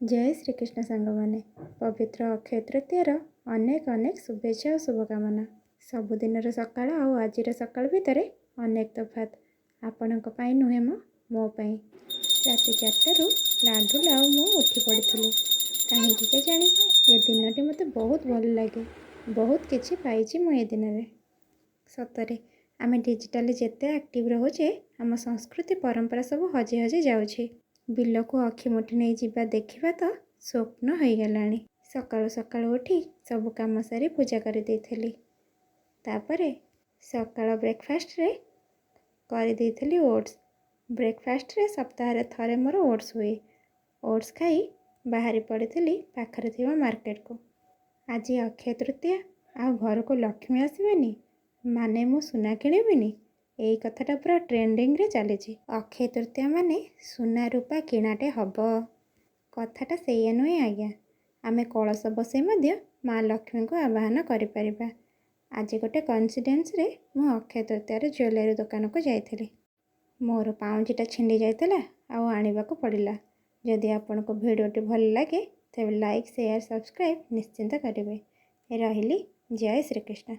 जय श्रीकृष्ण सांग मैंने पवित्र अक्षय तृतीयर अनेक अनेक शुभेच्छा और शुभकामना। सबुदिन सकाळ आउ आज सकाळ भितर अनेक तफात आपण नुहे मो राति 4टारू लाडू लाउ मु उठी पड़ी कहीं जानी ये दिन मत बहुत भल लगे। बहुत किछि पाइछि मु ए दिन रे। सतरे आम डिजिटाली जिते एक्टिव रोचे आम संस्कृति परंपरा सब हजे हजे जाऊे। बिल को अखि मुठी नहीं जीवा देखा तो स्वप्न हो गलानी। सकाळु सकाळु उठी सब काम सारी पूजा कर देइथिली। तापरे सकाळ ब्रेकफास्ट रे कर देइथिली ओट्स। ब्रेकफास्ट रे सप्ताह रे थरे मोर ओट्स हुए। ओट्स खाई बाहरी पड़ी पाखरे थिबा मार्केट को। आज अक्षय तृतीया आ घर को लक्ष्मी आसबेनी माने मु सुना किणिबिनी। यही कथाटा पूरा ट्रेंडिंग रे चली। अक्षय तृतीया माने सुना रूपा किणाटे हब कथाटा से नुहे आज्ञा। आमे कलश बसई माँ लक्ष्मी को आवाहन करिपरिबा। आज गोटे कोइंसिडेंस रे मु अक्षय तृतीया ज्वेलरी दुकान को जाइथिली। मोर पाउंजीटा छिंडी जाइतला आ आनिबाको पड़िला। जदि आपनको भिडियोटी भल लगे तेबे लाइक शेयर सब्सक्राइब निश्चिंत करेंगे। रहिली जय श्रीकृष्ण।